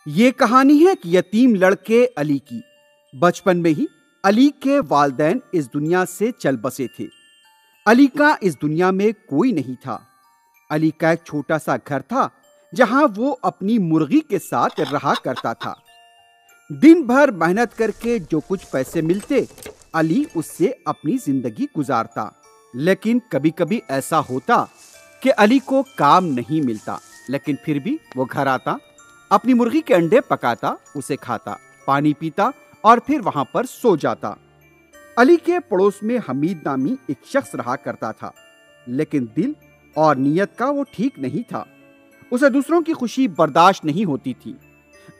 یہ کہانی ہے کہ یتیم لڑکے علی کی۔ بچپن میں ہی علی کے والدین اس دنیا سے چل بسے تھے۔ علی کا اس دنیا میں کوئی نہیں تھا۔ علی کا ایک چھوٹا سا گھر تھا جہاں وہ اپنی مرغی کے ساتھ رہا کرتا تھا۔ دن بھر محنت کر کے جو کچھ پیسے ملتے علی اس سے اپنی زندگی گزارتا، لیکن کبھی کبھی ایسا ہوتا کہ علی کو کام نہیں ملتا، لیکن پھر بھی وہ گھر آتا، اپنی مرغی کے انڈے پکاتا، اسے کھاتا، پانی پیتا اور پھر وہاں پر سو جاتا۔ علی کے پڑوس میں حمید نامی ایک شخص رہا کرتا تھا، لیکن دل اور نیت کا وہ ٹھیک نہیں تھا۔ اسے دوسروں کی خوشی برداشت نہیں ہوتی تھی۔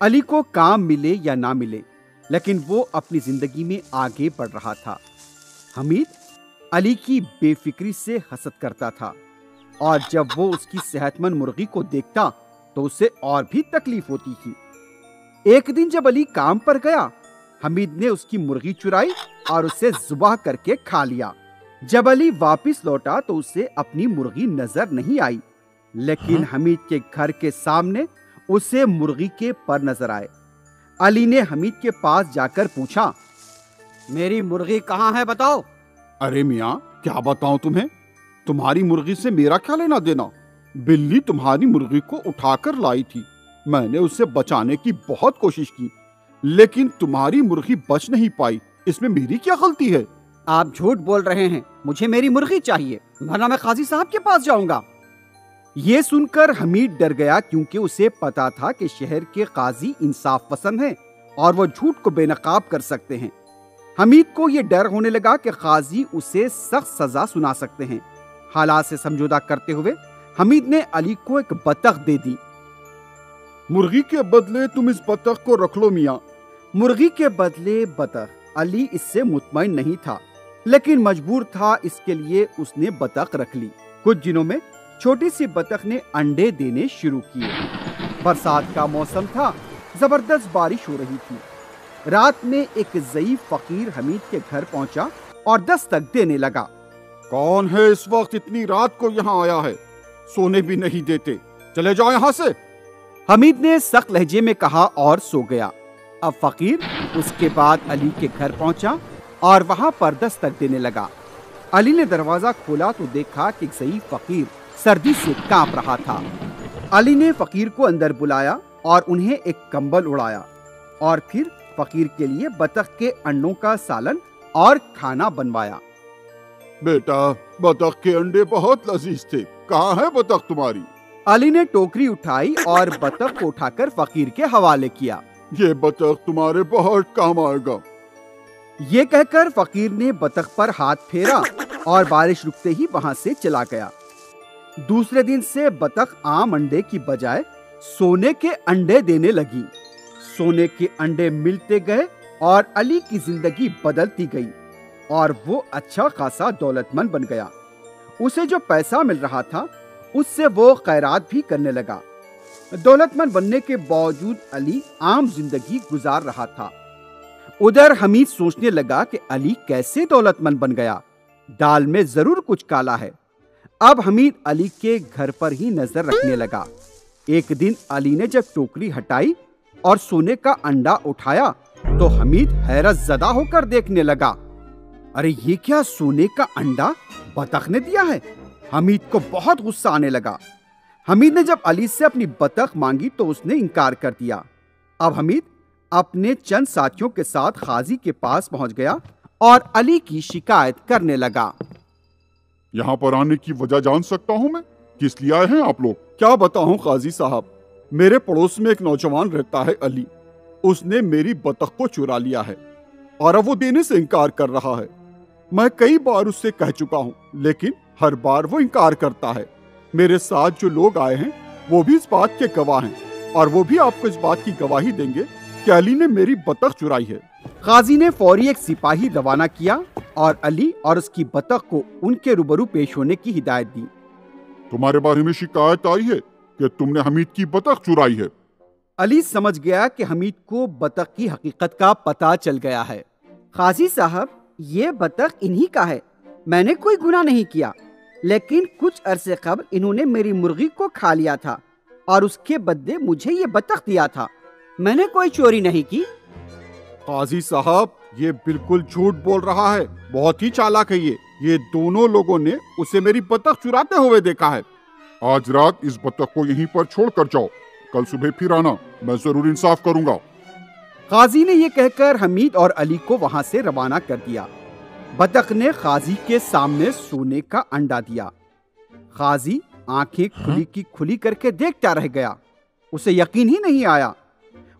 علی کو کام ملے یا نہ ملے، لیکن وہ اپنی زندگی میں آگے بڑھ رہا تھا۔ حمید علی کی بے فکری سے حسد کرتا تھا، اور جب وہ اس کی صحت مند مرغی کو دیکھتا تو اسے اور بھی تکلیف ہوتی تھی۔ ایک دن جب علی کام پر گیا، حمید نے اس کی مرغی چرائی اور اسے ذبح کر کے کھا لیا۔ جب علی واپس لوٹا تو اسے اپنی مرغی نظر نہیں آئی، لیکن حمید کے گھر کے سامنے اسے مرغی کے پر نظر آئے۔ علی نے حمید کے پاس جا کر پوچھا، میری مرغی کہاں ہے بتاؤ؟ ارے میاں، کیا بتاؤں تمہیں؟ تمہاری مرغی سے میرا کیا لینا دینا؟ بلی تمہاری مرغی کو اٹھا کر لائی تھی، میں نے اسے بچانے کی بہت کوشش کی، لیکن تمہاری مرغی بچ نہیں پائی، اس میں میری کیا غلطی ہے؟ آپ جھوٹ بول رہے ہیں، مجھے میری مرغی چاہیے، ورنہ میں قاضی صاحب کے پاس جاؤں گا۔ یہ سن کر حمید ڈر گیا، کیونکہ اسے پتا تھا کہ شہر کے قاضی انصاف پسند ہیں اور وہ جھوٹ کو بے نقاب کر سکتے ہیں۔ حمید کو یہ ڈر ہونے لگا کہ قاضی اسے سخت سزا سنا سکتے ہیں۔ حالات سے سمجھوتا کرتے ہوئے حمید نے علی کو ایک بطخ دے دی۔ مرغی کے بدلے تم اس بطخ کو رکھ لو میاں۔ مرغی کے بدلے بطخ؟ علی اس سے مطمئن نہیں تھا، لیکن مجبور تھا، اس کے لیے اس نے بطخ رکھ لی۔ کچھ دنوں میں چھوٹی سی بطخ نے انڈے دینے شروع کیے۔ برسات کا موسم تھا، زبردست بارش ہو رہی تھی۔ رات میں ایک ضعیف فقیر حمید کے گھر پہنچا اور دستک دینے لگا۔ کون ہے اس وقت اتنی رات کو یہاں آیا ہے؟ سونے بھی نہیں دیتے، چلے جاؤ یہاں سے۔ حمید نے سخت لہجے میں کہا اور سو گیا۔ اب فقیر اس کے بعد علی کے گھر پہنچا اور وہاں پر دستک دینے لگا۔ علی نے دروازہ کھولا تو دیکھا کہ ایک ضعیف فقیر سردی سے کانپ رہا تھا۔ علی نے فقیر کو اندر بلایا اور انہیں ایک کمبل اڑایا، اور پھر فقیر کے لیے بطخ کے انڈوں کا سالن اور کھانا بنوایا۔ بیٹا، بطخ کے انڈے بہت لذیذ تھے، کہاں ہے بطخ تمہاری؟ علی نے ٹوکری اٹھائی اور بطخ کو اٹھا کر فقیر کے حوالے کیا۔ یہ بطخ تمہارے بہت کام آئے گا۔ یہ کہہ کر فقیر نے بطخ پر ہاتھ پھیرا اور بارش رکتے ہی وہاں سے چلا گیا۔ دوسرے دن سے بطخ عام انڈے کی بجائے سونے کے انڈے دینے لگی۔ سونے کے انڈے ملتے گئے اور علی کی زندگی بدلتی گئی، اور وہ اچھا خاصا دولت مند بن گیا۔ اسے جو پیسہ مل رہا تھا اس سے وہ خیرات بھی کرنے لگا۔ دولت مند بننے کے باوجود علی عام زندگی گزار رہا تھا۔ ادھر حمید سوچنے لگا کہ علی کیسے دولت مند بن گیا، دال میں ضرور کچھ کالا ہے۔ اب حمید علی کے گھر پر ہی نظر رکھنے لگا۔ ایک دن علی نے جب ٹوکری ہٹائی اور سونے کا انڈا اٹھایا تو حمید حیرت زدہ ہو کر دیکھنے لگا۔ ارے یہ کیا، سونے کا انڈا بطخ نے دیا ہے؟ حمید کو بہت غصہ آنے لگا۔ حمید نے جب علی سے اپنی بطخ مانگی تو اس نے انکار کر دیا۔ اب حمید اپنے چند ساتھیوں کے ساتھ قاضی کے پاس پہنچ گیا اور علی کی شکایت کرنے لگا۔ یہاں پر آنے کی وجہ جان سکتا ہوں میں؟ کس لیے آئے ہیں آپ لوگ؟ کیا بتاؤں قاضی صاحب، میرے پڑوس میں ایک نوجوان رہتا ہے علی، اس نے میری بطخ کو چرا لیا ہے اور اب وہ دینے سے انکار کر رہا ہے۔ میں کئی بار اس سے کہہ چکا ہوں، لیکن ہر بار وہ انکار کرتا ہے۔ میرے ساتھ جو لوگ آئے ہیں وہ بھی اس بات کے گواہ ہیں، اور وہ بھی آپ کو اس بات کی گواہی دیں گے کہ علی نے میری بطخ چرائی ہے۔ قاضی نے فوری ایک سپاہی روانہ کیا اور علی اور اس کی بطخ کو ان کے روبرو پیش ہونے کی ہدایت دی۔ تمہارے بارے میں شکایت آئی ہے کہ تم نے حمید کی بطخ چرائی ہے۔ علی سمجھ گیا کہ حمید کو بطخ کی حقیقت کا پتہ چل گیا ہے۔ قاضی صاحب، یہ بطخ انہی کا ہے، میں نے کوئی گناہ نہیں کیا، لیکن کچھ عرصے قبل انہوں نے میری مرغی کو کھا لیا تھا اور اس کے بدلے مجھے یہ بطخ دیا تھا۔ میں نے کوئی چوری نہیں کی۔ قاضی صاحب یہ بالکل جھوٹ بول رہا ہے، بہت ہی چالاک ہے یہ دونوں لوگوں نے اسے میری بطخ چراتے ہوئے دیکھا ہے۔ آج رات اس بطخ کو یہیں پر چھوڑ کر جاؤ، کل صبح پھر آنا، میں ضرور انصاف کروں گا۔ قاضی نے یہ کہہ کر حمید اور علی کو وہاں سے روانہ کر دیا۔ بطخ نے قاضی کے سامنے سونے کا انڈا دیا۔ قاضی آنکھیں کھلی کی کھلی کر کے دیکھتا رہ گیا، اسے یقین ہی نہیں آیا۔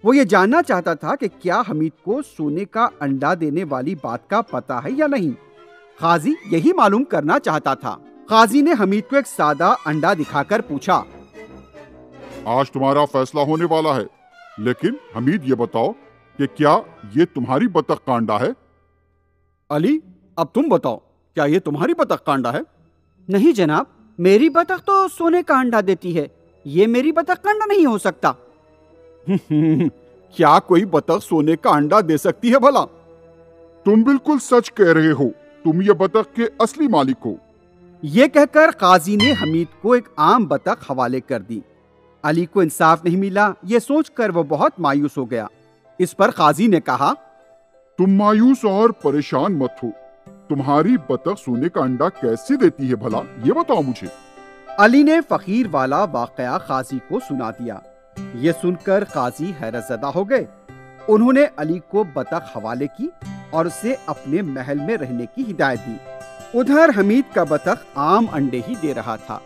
وہ یہ جاننا چاہتا تھا کہ کیا حمید کو سونے کا انڈا دینے والی بات کا پتہ ہے یا نہیں۔ قاضی یہی معلوم کرنا چاہتا تھا۔ قاضی نے حمید کو ایک سادہ انڈا دکھا کر پوچھا، آج تمہارا فیصلہ ہونے والا ہے، لیکن حمید یہ بتاؤ کہ کیا یہ تمہاری بطخ کا انڈا ہے؟ علی اب تم بتاؤ، کیا یہ تمہاری بطخ کا انڈا ہے؟ نہیں جناب، میری بطخ تو سونے کا انڈا دیتی ہے، یہ میری بطخ کا انڈا نہیں ہو سکتا۔ کیا کوئی بطخ سونے کا انڈا دے سکتی ہے بھلا؟ تم بالکل سچ کہہ رہے ہو، تم یہ بطخ کے اصلی مالک ہو۔ یہ کہہ کر قاضی نے حمید کو ایک عام بطخ حوالے کر دی۔ علی کو انصاف نہیں ملا، یہ سوچ کر وہ بہت مایوس ہو گیا۔ اس پر قاضی نے کہا، تم مایوس اور پریشان مت ہو، تمہاری بطخ سونے کا انڈا کیسے دیتی ہے بھلا، یہ بتاؤ مجھے۔ علی نے فقیر والا واقعہ قاضی کو سنا دیا۔ یہ سن کر قاضی حیرت زدہ ہو گئے۔ انہوں نے علی کو بطخ حوالے کی اور اسے اپنے محل میں رہنے کی ہدایت دی۔ ادھر حمید کا بطخ عام انڈے ہی دے رہا تھا۔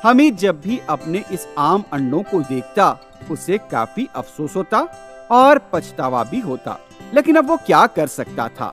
حمید جب بھی اپنے اس عام انڈوں کو دیکھتا اسے کافی افسوس ہوتا اور پچھتاوا بھی ہوتا، لیکن اب وہ کیا کر سکتا تھا۔